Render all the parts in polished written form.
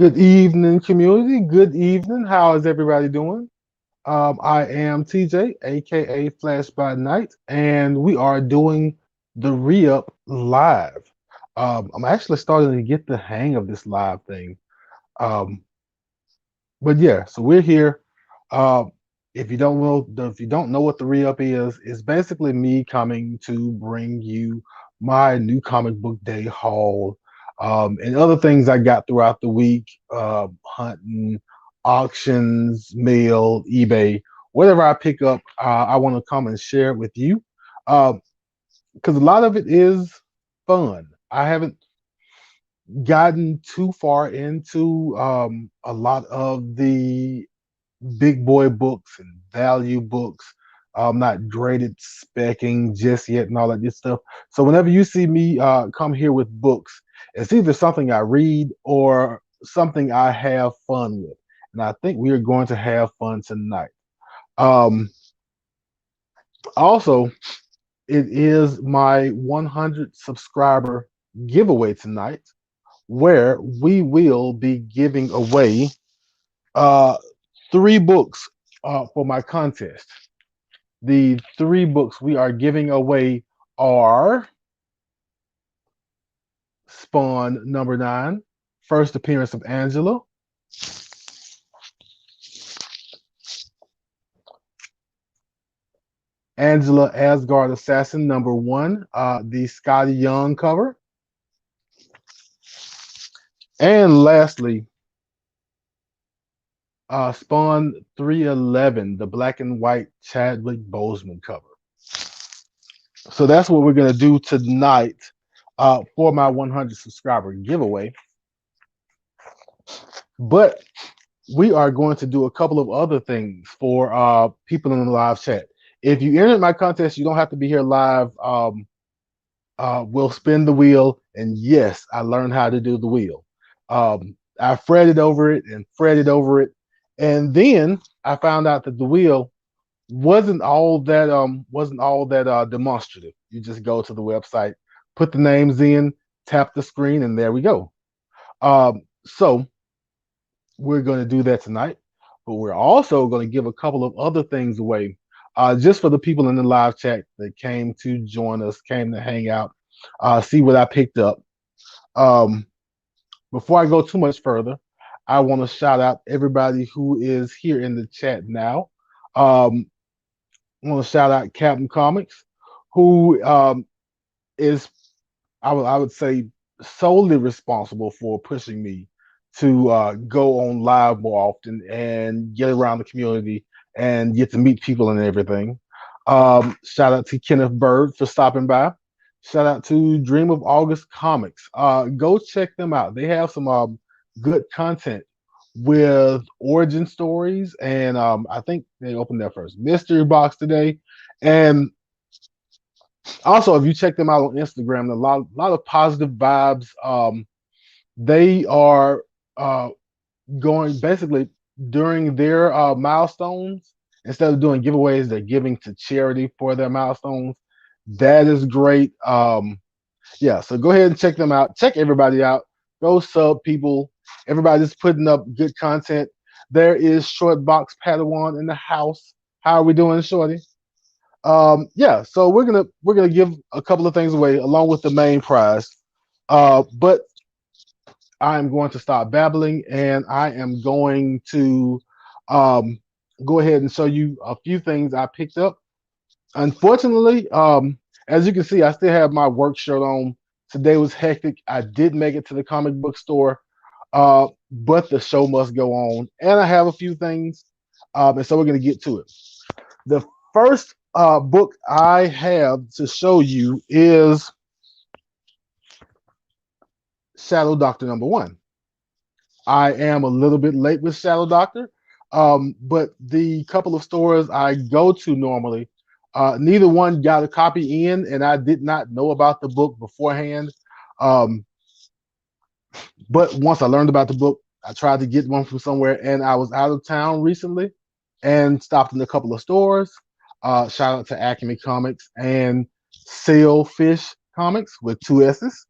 Good evening, community. Good evening. How is everybody doing? I am TJ, aka Flash by Night, and we are doing the re-up live. I'm actually starting to get the hang of this live thing. Um, but yeah, so we're here. Uh, if you don't know what the re-up is, it's basically me coming to bring you my new comic book day haul, and other things I got throughout the week, hunting, auctions, mail, eBay, whatever I pick up, I want to come and share it with you, because a lot of it is fun. I haven't gotten too far into a lot of the big boy books and value books. I'm not great at specking just yet and all that good stuff. So whenever you see me come here with books, it's either something I read or something I have fun with. And I think we are going to have fun tonight. Um, Also, it is my 100 subscriber giveaway tonight, where we will be giving away uh, three books for my contest. The three books we are giving away are Spawn #9, First Appearance of Angela, Angela Asgard Assassin #1, the Scotty Young cover, and lastly, Spawn 311, the black and white Chadwick Boseman cover. So that's what we're going to do tonight for my 100 subscriber giveaway. But we are going to do a couple of other things for people in the live chat. If you enter my contest, you don't have to be here live. We'll spin the wheel, and yes, I learned how to do the wheel. I fretted over it and fretted over it, and then I found out that the wheel wasn't all that demonstrative. You just go to the website, put the names in, tap the screen, and there we go. So we're going to do that tonight, but we're also going to give a couple of other things away, just for the people in the live chat that came to join us, came to hang out, see what I picked up. Um, Before I go too much further, I want to shout out everybody who is here in the chat now. Um, I want to shout out Captain Comics, who is, I would say, solely responsible for pushing me to go on live more often and get around the community and get to meet people and everything. Shout out to Kenneth Bird for stopping by. Shout out to Dream of August Comics. Go check them out. They have some good content with origin stories, and I think they opened their first mystery box today. And also, if you check them out on Instagram, a lot of positive vibes. They are going basically during their milestones. Instead of doing giveaways, they're giving to charity for their milestones. That is great. Yeah, so go ahead and check them out. Check everybody out. Go sub people. Everybody's putting up good content. There is Short Box Padawan in the house. How are we doing, Shorty? Yeah, so we're gonna give a couple of things away along with the main prize. But I'm going to stop babbling, and I am going to um, go ahead and show you a few things I picked up. Unfortunately, as you can see, I still have my work shirt on. Today was hectic. I did make it to the comic book store, but the show must go on, and I have a few things, and so we're going to get to it. The first book I have to show you is Shadow Doctor #1. I am a little bit late with Shadow Doctor, but the couple of stores I go to normally, neither one got a copy in, and I did not know about the book beforehand. Um, but once I learned about the book, I tried to get one from somewhere, and I was out of town recently and stopped in a couple of stores. Shout out to Acme Comics and Sailfish Comics with two S's.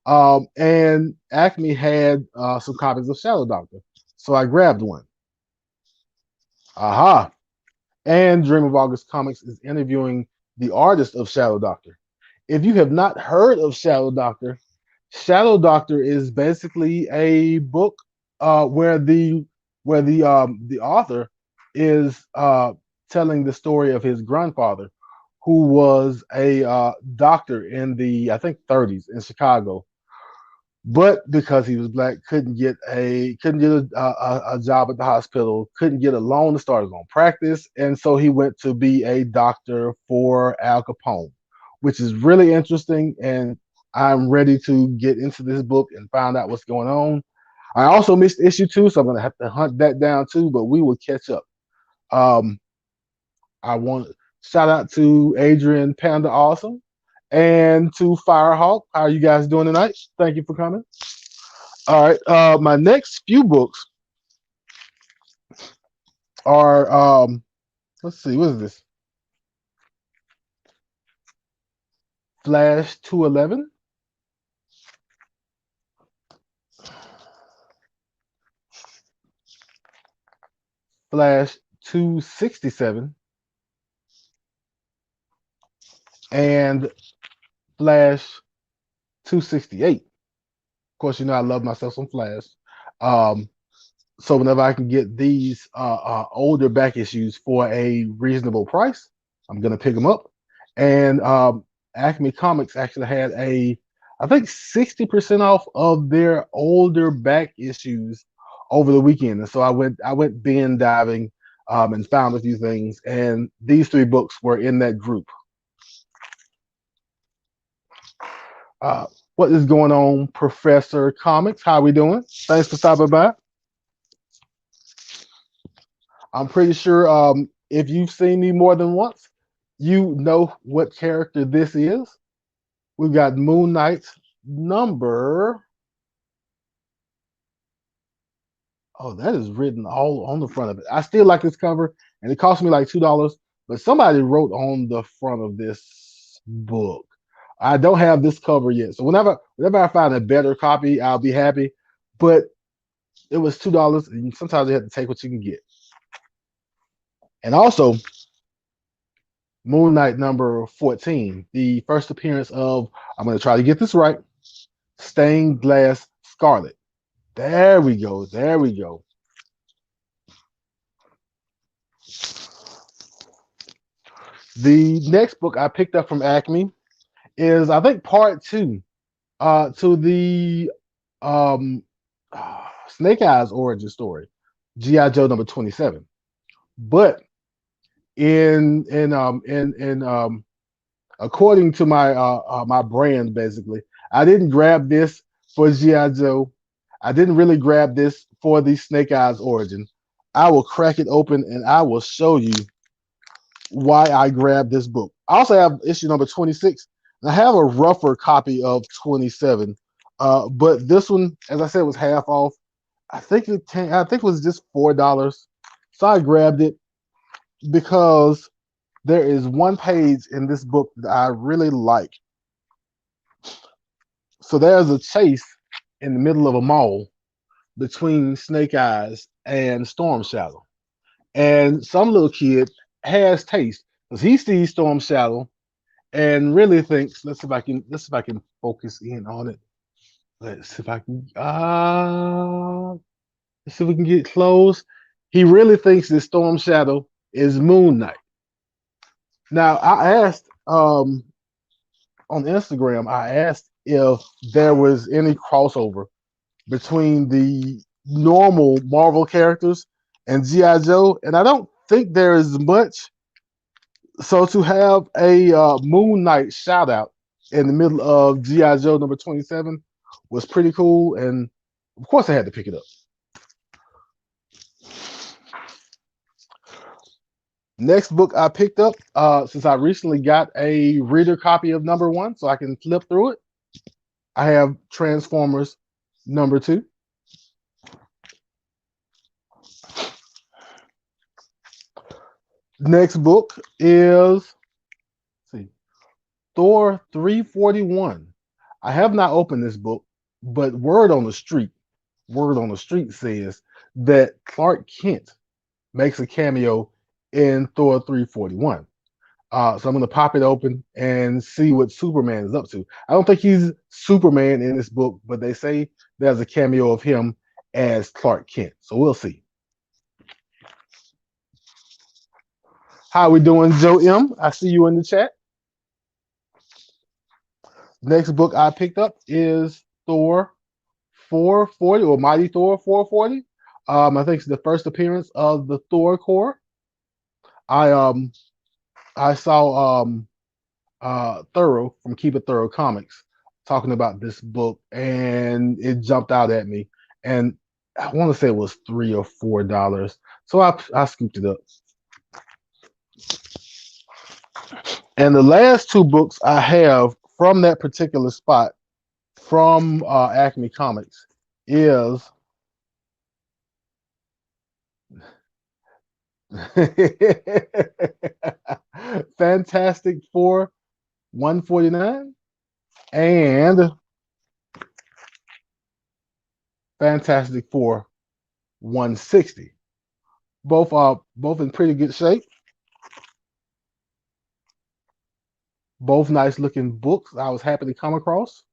And Acme had some copies of Shadow Doctor, so I grabbed one. Aha! And Dream of August Comics is interviewing the artist of Shadow Doctor. If you have not heard of Shadow Doctor is basically a book where the author is telling the story of his grandfather, who was a doctor in the I think 30s in Chicago, but because he was black, couldn't get a job at the hospital, couldn't get a loan to start his own practice, and so he went to be a doctor for Al Capone, which is really interesting. And I'm ready to get into this book and find out what's going on. I also missed issue 2, so I'm gonna have to hunt that down too. But we will catch up. Um, I want shout out to Adrian Panda Awesome and to Firehawk. How are you guys doing tonight? Thank you for coming. All right. My next few books are let's see, what is this? Flash 211, Flash 267, and Flash 268. Of course, you know I love myself some Flash. Um, so whenever I can get these older back issues for a reasonable price, I'm gonna pick them up. And Acme Comics actually had I think 60% off of their older back issues over the weekend. And so I went bin diving and found a few things. And these 3 books were in that group. Uh, what is going on, Professor Comics? How are we doing? Thanks for stopping by. I'm pretty sure if you've seen me more than once, you know what character this is. We've got Moon Knight's number. Oh, that is written all on the front of it. I still like this cover, and it cost me like $2, but somebody wrote on the front of this book. I don't have this cover yet, so whenever I find a better copy, I'll be happy. But it was $2, and sometimes you have to take what you can get. And also, Moon Knight number 14, the first appearance of, I'm going to try to get this right, Stained Glass Scarlet. There we go. There we go. The next book I picked up from Acme is, I think, part 2 to the um, Snake Eyes origin story, G.I. Joe number 27. But in according to my brand, basically, I didn't grab this for G.I. Joe. I didn't really grab this for the Snake Eyes origin. I will crack it open and I will show you why I grabbed this book. I also have issue number 26. And I have a rougher copy of 27, but this one, as I said, was half off. I think it was just $4, so I grabbed it because there is one page in this book that I really like. So there's a chase in the middle of a mall between Snake Eyes and Storm Shadow. And some little kid has taste because he sees Storm Shadow and really thinks, let's see if I can focus in on it. Let's see if I can let's see if we can get close. He really thinks that Storm Shadow is Moon Knight. Now I asked on Instagram, I asked if there was any crossover between the normal Marvel characters and G.I. Joe, and I don't think there is much. So to have a Moon Knight shout out in the middle of G.I. Joe number 27 was pretty cool, and of course I had to pick it up. Next book I picked up, since I recently got a reader copy of number 1, so I can flip through it. I have Transformers number 2. Next book is, let's see, Thor 341. I have not opened this book, but word on the street says that Clark Kent makes a cameo in Thor 341. So I'm going to pop it open and see what Superman is up to. I don't think he's Superman in this book, but they say there's a cameo of him as Clark Kent. So we'll see. How we doing, Joe M? I see you in the chat. Next book I picked up is Thor 440 or Mighty Thor 440. I think it's the first appearance of the Thor Corps. I um I saw Thorough from Keep It Thorough Comics talking about this book, and it jumped out at me. And I want to say it was $3 or $4, so I scooped it up. And the last two books I have from that particular spot from Acme Comics is Fantastic Four 149 and Fantastic Four 160. Both are both in pretty good shape. Both nice looking books I was happy to come across.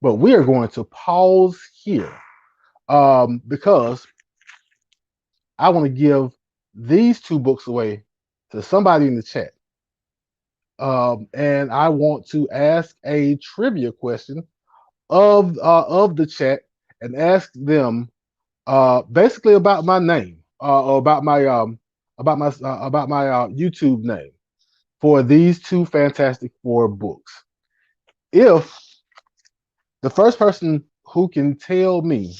But we are going to pause here because I want to give these two books away to somebody in the chat. And I want to ask a trivia question of the chat and ask them basically about my name or about my YouTube name for these two Fantastic Four books. If the first person who can tell me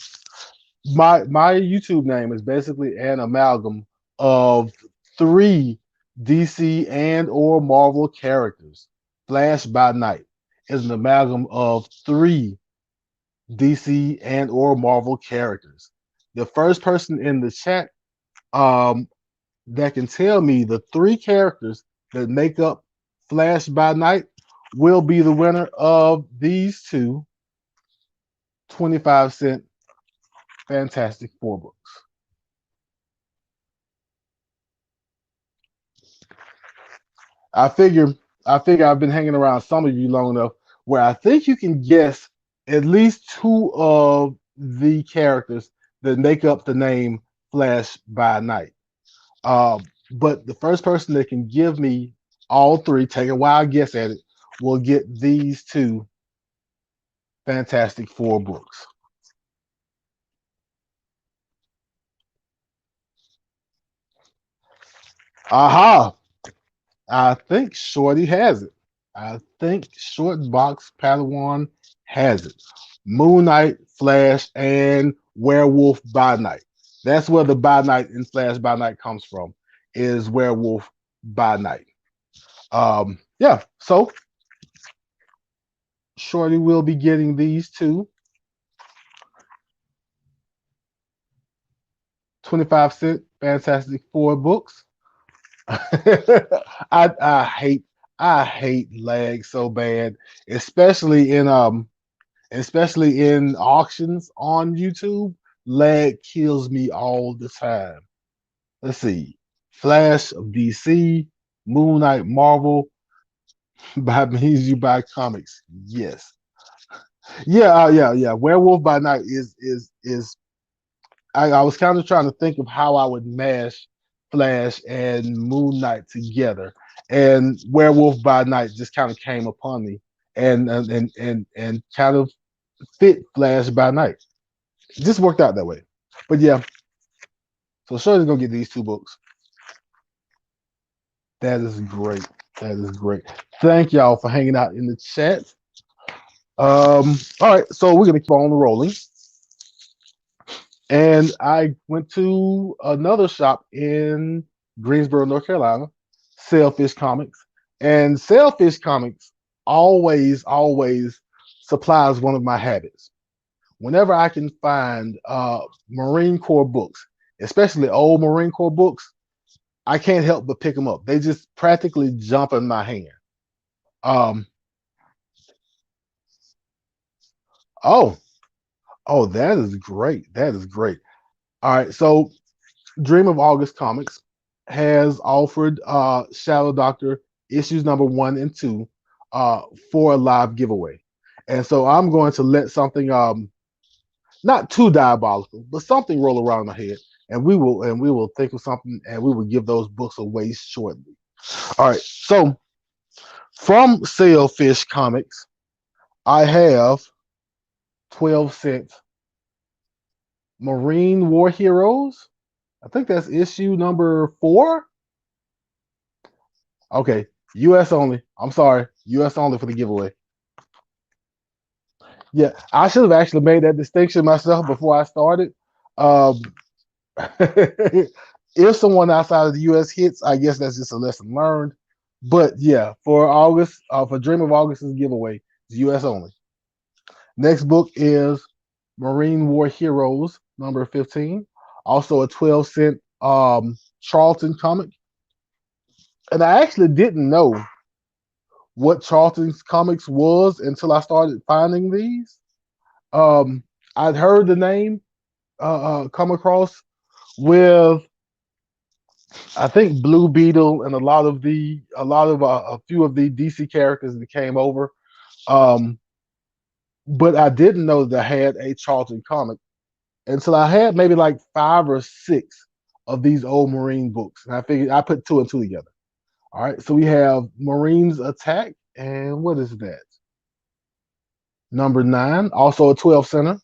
my YouTube name is basically an amalgam of three DC and or Marvel characters. Flash by Night is an amalgam of three DC and or Marvel characters. The first person in the chat that can tell me the three characters that make up Flash by Night will be the winner of these two 25-cent Fantastic Four books. I figure I've been hanging around some of you long enough where I think you can guess at least two of the characters that make up the name Flash by Night. But the first person that can give me all three, take a wild guess at it, will get these two Fantastic Four books. Aha! I think Shorty has it. I think Short Box Padawan has it. Moon Knight, Flash, and Werewolf by Night. That's where the by night in Flash by Night comes from, is Werewolf by Night. Yeah, so Shorty will be getting these two 25-cent Fantastic Four books. I hate lag so bad, especially in auctions on YouTube. Lag kills me all the time. Let's see. Flash of DC, Moon Knight Marvel, by means you buy comics. Yes. Yeah. Werewolf by Night is I was kind of trying to think of how I would mash Flash and Moon Knight together, and Werewolf by Night just kind of came upon me and kind of fit Flash by Night. It just worked out that way. But yeah, so Shirley's gonna get these two books. That is great. That is great. Thank y'all for hanging out in the chat. All right, so we're gonna keep on rolling. And I went to another shop in Greensboro, North Carolina, Sailfish Comics. And Sailfish Comics always supplies one of my habits. Whenever I can find Marine Corps books, especially old Marine Corps books, I can't help but pick them up. They just practically jump in my hand. Um, Oh, oh, that is great. That is great. All right, so Dream of August Comics has offered Shadow Doctor issues number 1 and 2 uh, for a live giveaway, and so I'm going to let something not too diabolical, but something roll around my head, and we will think of something, and we will give those books away shortly. All right, so from Sailfish Comics, I have 12 cents Marine War Heroes. I think that's issue number 4. Okay, U.S. only. I'm sorry, U.S. only for the giveaway. Yeah, I should have actually made that distinction myself before I started. Um, if someone outside of the U.S. hits, I guess that's just a lesson learned. But yeah, for August, for Dream of August's giveaway, it's U.S. only. Next book is Marine War Heroes number 15, also a 12 cent Charlton comic. And I actually didn't know what Charlton's comics was until I started finding these. Um, I'd heard the name come across with I think Blue Beetle and a few of the DC characters that came over. Um, but I didn't know that I had a Charlton comic until I had maybe like 5 or 6 of these old Marine books, and I figured I put 2 and 2 together. All right, so we have Marines Attack, and what is that? Number 9, also a 12 center,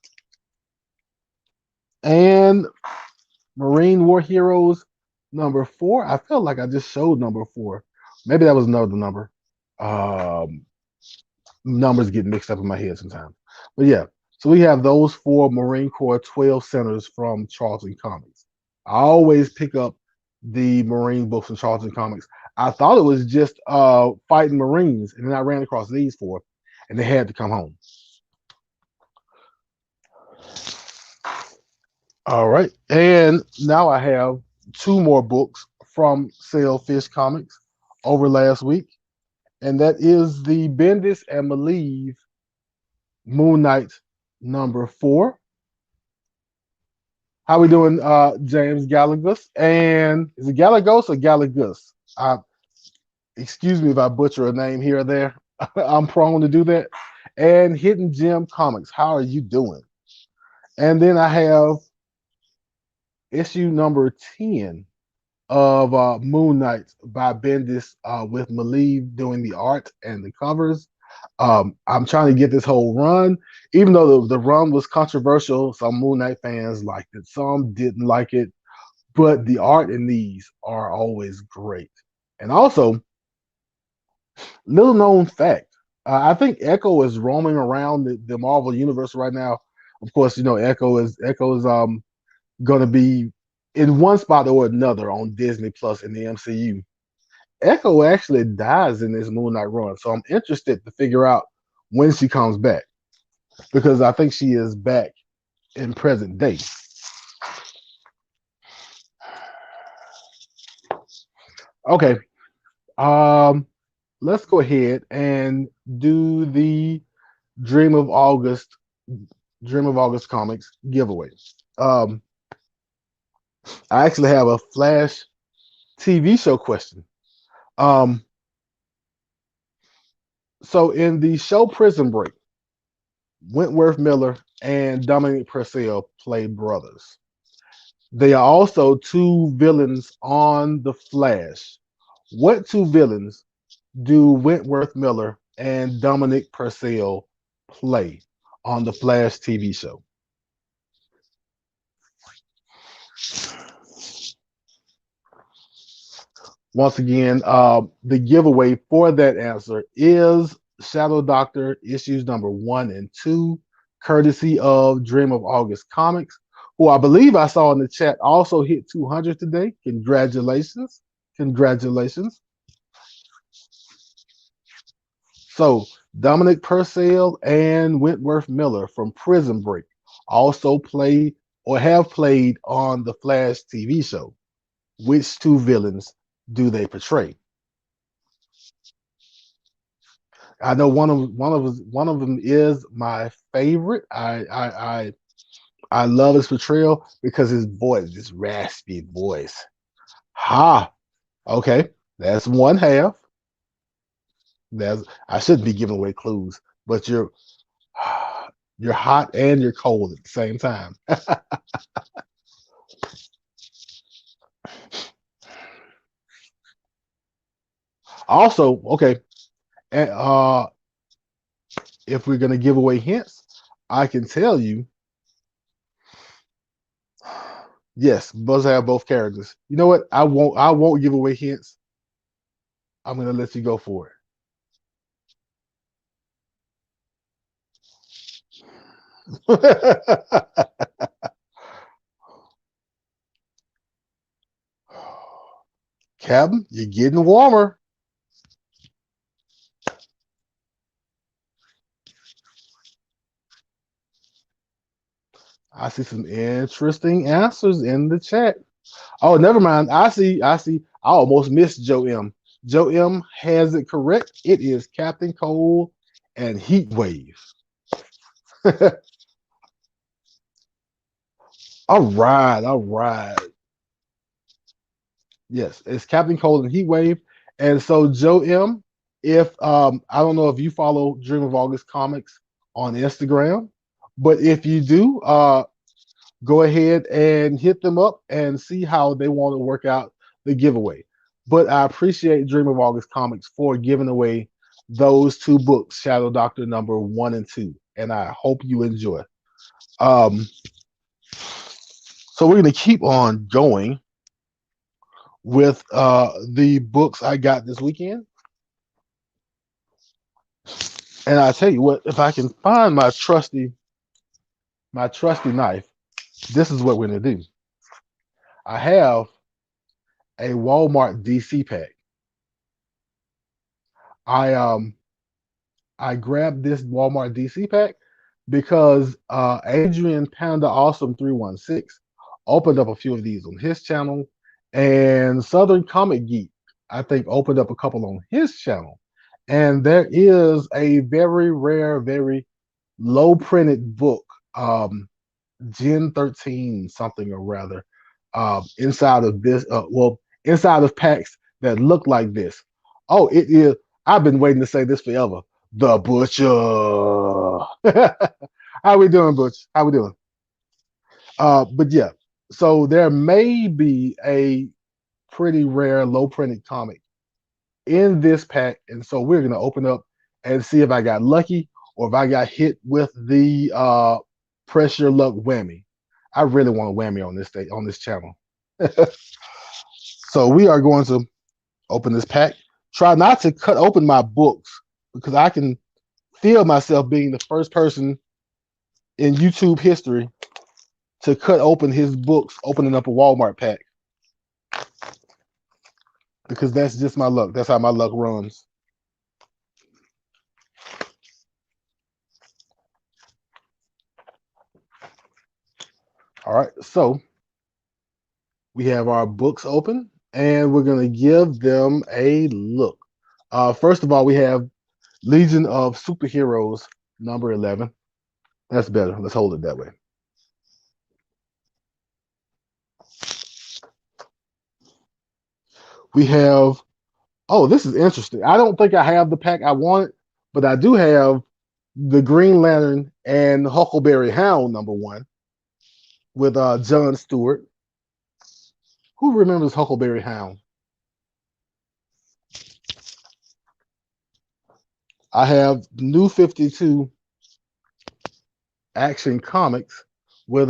and Marine War Heroes number 4. I felt like I just showed number 4. Maybe that was another number. Um, Numbers get mixed up in my head sometimes. But yeah, so we have those 4 Marine Corps 12 centers from Charlton Comics. I always pick up the Marine books from Charlton Comics. I thought it was just fighting Marines, and then I ran across these 4, and they had to come home. All right, and now I have 2 more books from Sailfish Comics over last week, and that is the Bendis and Malieve Moon Knight number 4. How we doing, James Gallagos? And is it Galagos or Galagos? Excuse me if I butcher a name here or there. I'm prone to do that. And Hidden Gem Comics. How are you doing? And then I have issue number 10 of Moon Knight by Bendis with Malieve doing the art and the covers. I'm trying to get this whole run, even though the run was controversial. Some Moon Knight fans liked it, some didn't like it, but the art in these are always great. And also, little known fact, I think Echo is roaming around the Marvel universe right now. Of course, you know Echo is going to be in one spot or another on Disney Plus in the MCU. Echo actually dies in this Moon Knight run, so I'm interested to figure out when she comes back because I think she is back in present day. Okay, um, let's go ahead and do the Dream of August, Dream of August comics giveaway. Um, I actually have a Flash TV show question. Um, so in the show Prison Break, Wentworth Miller and Dominic Purcell play brothers. They are also 2 villains on The Flash. What 2 villains do Wentworth Miller and Dominic Purcell play on the Flash TV show? Once again, the giveaway for that answer is Shadow Doctor issues number 1 and 2, courtesy of Dream of August Comics, who I believe I saw in the chat also hit 200 today. Congratulations. Congratulations. So, Dominic Purcell and Wentworth Miller from Prison Break also play or have played on the Flash TV show. Which 2 villains do they portray? I know one of them is my favorite. I love his portrayal because his voice, this raspy voice. Ha. Okay, that's one half. That's I shouldn't be giving away clues, but you're hot and you're cold at the same time. Also, okay, and, if we're gonna give away hints, I can tell you, yes, Buzz have both characters. You know what? I won't give away hints. I'm gonna let you go for it. Captain, you're getting warmer. I see some interesting answers in the chat. Oh, never mind. I see. I almost missed Joe M. Joe M has it correct. It is Captain Cold and Heat Wave. All right, all right. Yes, it's Captain Cold and Heat Wave. And so Joe M, if I don't know if you follow Dream of August Comics on Instagram, but if you do, go ahead and hit them up and see how they want to work out the giveaway. But I appreciate Dream of August Comics for giving away those two books, Shadow Doctor number 1 and 2, and I hope you enjoy. Um, so we're going to keep on going with the books I got this weekend. And I tell you what, if I can find my trusty knife, this is what we're going to do. I have a Walmart DC pack. I um I grabbed this Walmart DC pack because Adrian Panda Awesome 316 opened up a few of these on his channel, and Southern Comic Geek I think opened up a couple on his channel. And there is a very rare, very low printed book, Gen 13 something or rather, inside of this. Inside of packs that look like this. Oh, it is. I've been waiting to say this forever. The Butcher. How we doing, Butch? How we doing? But yeah, so there may be a pretty rare low printed comic in this pack, and so we're gonna open up and see if I got lucky or if I got hit with the pressure luck whammy. I really want a whammy on this day on this channel. So we are going to open this pack. Try not to cut open my books because I can feel myself being the first person in YouTube history to cut open his books, opening up a Walmart pack. Because that's just my luck. That's how my luck runs. All right, so we have our books open and we're going to give them a look. First of all, we have Legion of Superheroes number 11. That's better. Let's hold it that way. We have, oh, this is interesting. I don't think I have the pack I want, but I do have the Green Lantern and Huckleberry Hound number 1 with John Stewart. Who remembers Huckleberry Hound? I have New 52 Action Comics with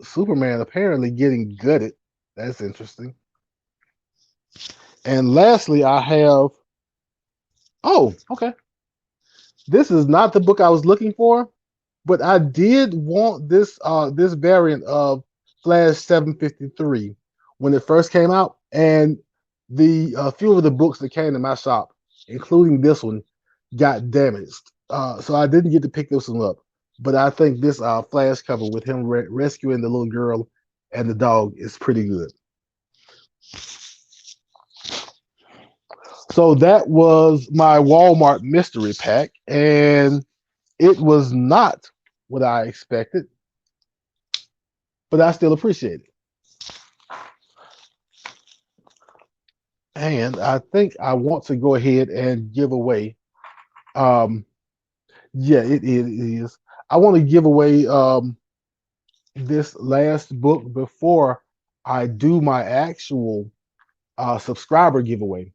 Superman apparently getting gutted. That's interesting. And lastly, I have, oh, okay. This is not the book I was looking for, but I did want this variant of Flash 753 when it first came out, and the few of the books that came to my shop, including this one, got damaged. So I didn't get to pick this one up. But I think this Flash cover with him rescuing the little girl and the dog is pretty good. So that was my Walmart mystery pack, and it was not what I expected, but I still appreciate it. And I think I want to go ahead and give away. Um, yeah, it is. I want to give away this last book before I do my actual subscriber giveaway.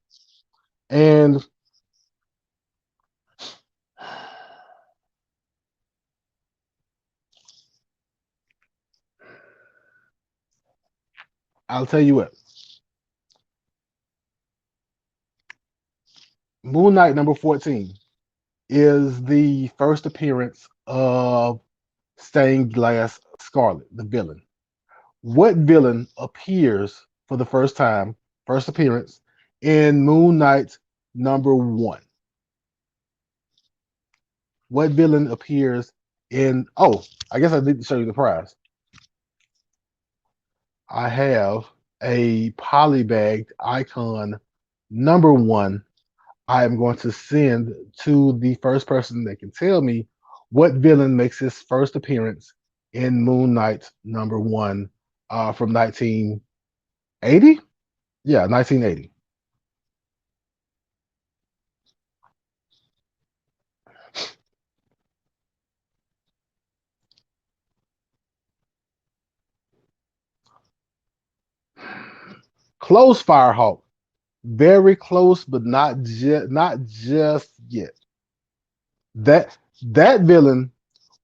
And I'll tell you what, Moon Knight number 14 is the first appearance of Stained Glass Scarlet, the villain. What villain appears for the first time, first appearance, in Moon Knight number 1? What villain appears in? Oh, I guess I need to show you the prize. I have a polybagged icon number 1. I am going to send to the first person that can tell me what villain makes his first appearance in Moon Knight number 1 from 1980. Yeah, 1980. Close, Firehawk. Very close, but not just yet. That villain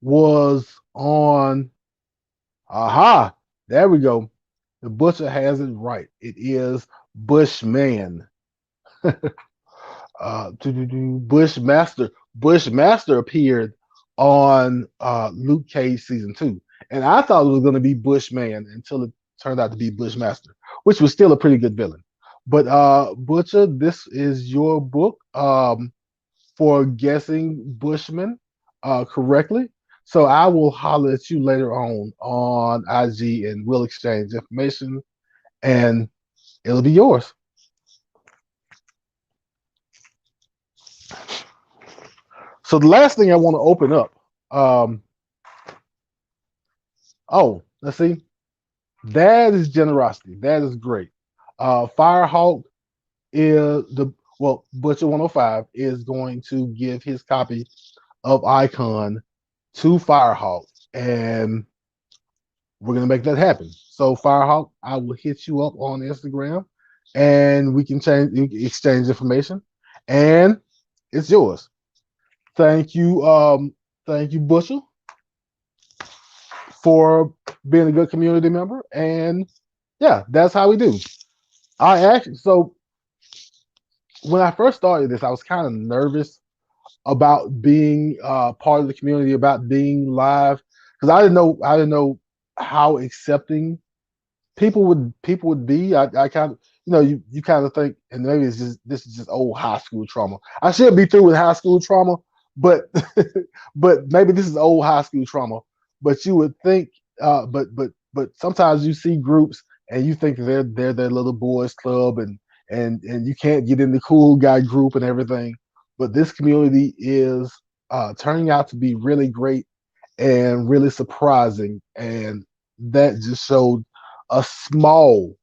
was on. Aha! There we go. The butcher has it right. It is Bushman. Bushmaster. Bushmaster appeared on Luke Cage season 2, and I thought it was going to be Bushman until it turned out to be Bushmaster, which was still a pretty good villain. But Butcher, this is your book for guessing Bushman correctly. So I will holler at you later on IG, and we'll exchange information, and it'll be yours. So the last thing I want to open up. Um, oh, let's see. That is generosity. That is great. Firehawk is the well, Butcher 105 is going to give his copy of Icon to Firehawk, and we're gonna make that happen. So Firehawk, I will hit you up on Instagram, and we can exchange information, and it's yours. Thank you, thank you, Butcher, for being a good community member, and yeah, that's how we do. I actually so when I first started this, I was kind of nervous about being part of the community, about being live, because I didn't know how accepting people would be. I kind of you kind of think, and maybe this is just old high school trauma. I should be through with high school trauma, but but maybe this is old high school trauma. But you would think, but sometimes you see groups and you think they're their little boys club, and you can't get in the cool guy group and everything. But this community is turning out to be really great and really surprising, and that just showed a small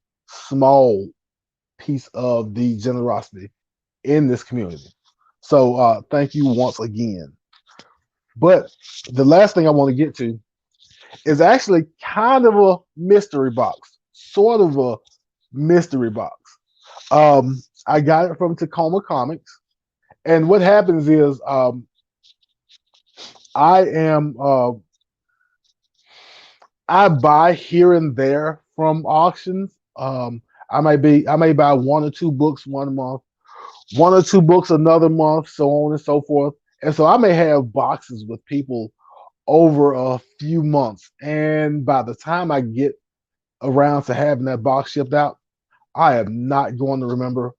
piece of the generosity in this community. So thank you once again. But the last thing I want to get to is actually kind of a mystery box, sort of a mystery box. I got it from Tacoma Comics, and what happens is I am I buy here and there from auctions. I may buy 1 or 2 books 1 month, 1 or 2 books another month, so on and so forth. And so I may have boxes with people over a few months. And by the time I get around to having that box shipped out, I am not going to remember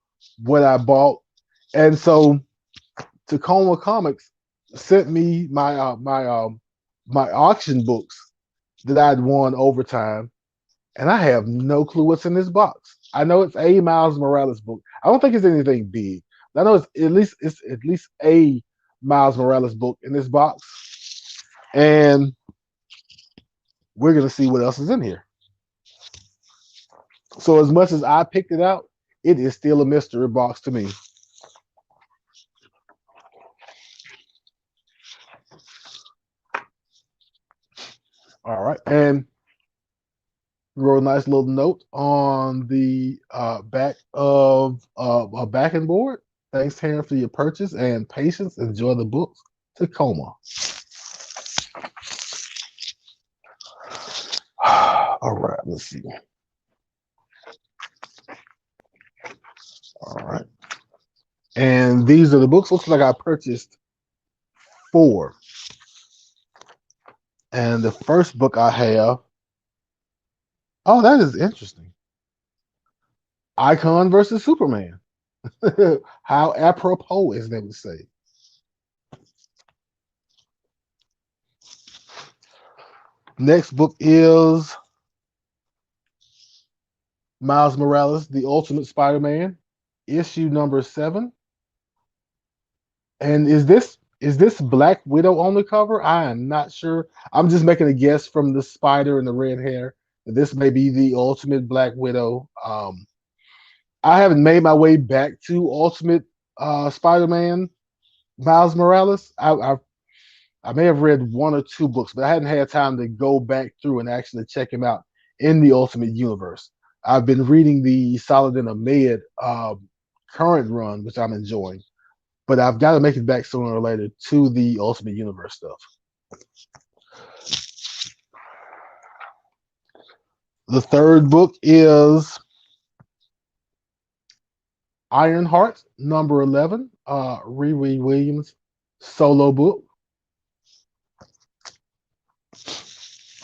what I bought. And so Tacoma Comics sent me my auction books that I'd won over time, and I have no clue what's in this box. I know it's a Miles Morales book. I don't think it's anything big, I know it's at least a Miles Morales book in this box, and we're gonna see what else is in here. So as much as I picked it out, it is still a mystery box to me. All right, and wrote a nice little note on the back of a backing board. Thanks, Taryn, for your purchase and patience. Enjoy the books. Tacoma. All right, let's see. All right. And these are the books. Looks like I purchased 4. And the first book I have, oh, that is interesting. Icon versus Superman. How apropos, as they would say. Next book is Miles Morales, The Ultimate Spider-Man, issue number 7. And is this Black Widow on the cover? I am not sure. I'm just making a guess from the spider and the red hair that this may be the Ultimate Black Widow. I haven't made my way back to Ultimate Spider-Man Miles Morales. I may have read 1 or 2 books, but I hadn't had time to go back through and actually check him out in the Ultimate Universe. I've been reading the Saladin Ahmed current run, which I'm enjoying, but I've got to make it back sooner or later to the Ultimate Universe stuff. The third book is Ironheart, number 11, Riri Williams solo book.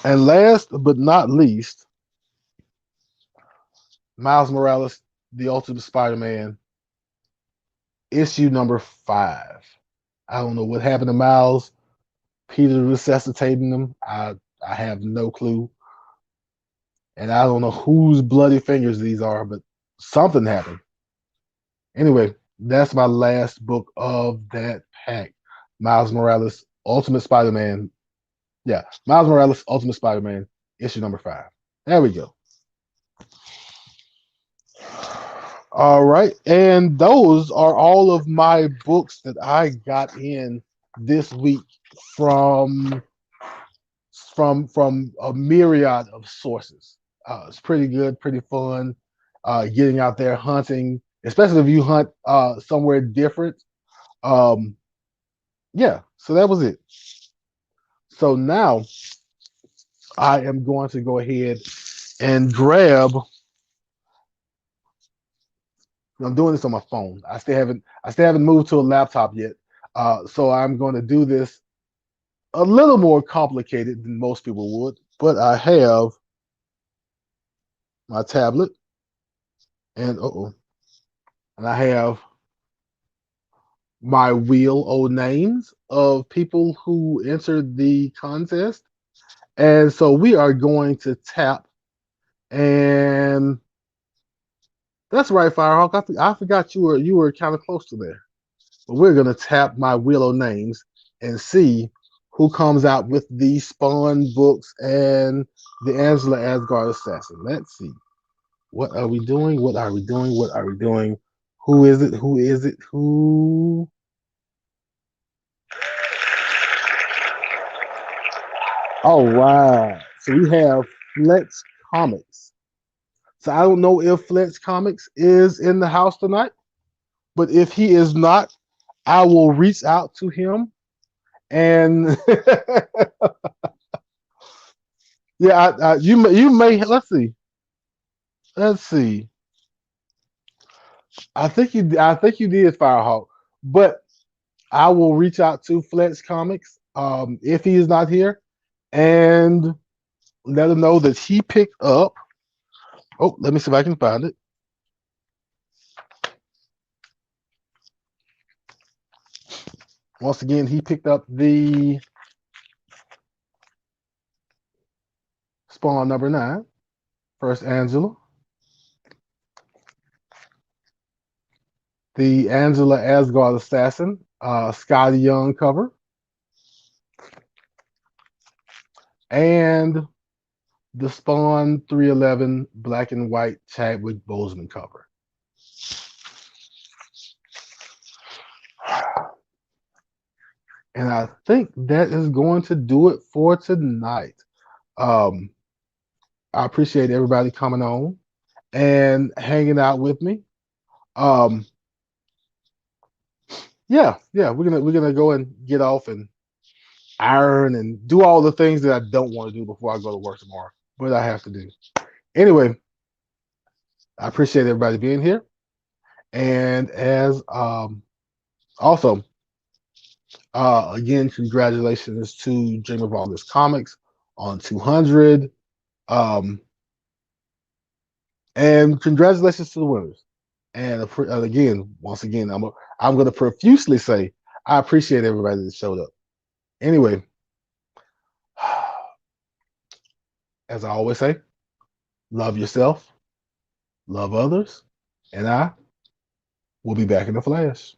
And last but not least, Miles Morales, The Ultimate Spider-Man, issue number 5. I don't know what happened to Miles. Peter resuscitating him. I have no clue. And I don't know whose bloody fingers these are, but something happened. Anyway, that's my last book of that pack. Miles Morales, Ultimate Spider-Man. Yeah, Miles Morales, Ultimate Spider-Man, issue number 5. There we go. All right, and those are all of my books that I got in this week from a myriad of sources. It's pretty good, pretty fun. Getting out there hunting, especially if you hunt somewhere different. Um, yeah, so that was it. So now I am going to go ahead and grab. I'm doing this on my phone. I still haven't moved to a laptop yet. So I'm going to do this a little more complicated than most people would. But I have my tablet, and and I have my wheel of names of people who entered the contest. And so we are going to tap, and that's right, Firehawk. I forgot you were kind of close to there. But we're gonna tap my wheel of names and see who comes out with the Spawn books and the Angela Asgard Assassin. Let's see. What are we doing? What are we doing? What are we doing? Who is it? Who is it? Who? All right. So we have Flex Comics. So I don't know if Flex Comics is in the house tonight, but if he is not, I will reach out to him and yeah, you may let's see. I think you did Firehawk, but I will reach out to Flex Comics if he is not here and let him know that he picked up. Oh, let me see if I can find it. Once again, he picked up the Spawn number 9, First Angela. the Angela Asgard Assassin, Scotty Young cover, and the Spawn 311 black and white Chadwick Boseman cover. And I think that is going to do it for tonight. Um, I appreciate everybody coming on and hanging out with me. Um, yeah, we're gonna go and get off and iron and do all the things that I don't want to do before I go to work tomorrow, but I have to do. Anyway, I appreciate everybody being here. And as also, again, congratulations to Dream of August Comics on 200. And congratulations to the winners. And again, once again, I'm going to profusely say I appreciate everybody that showed up. Anyway, as I always say, love yourself, love others, and I will be back in a flash.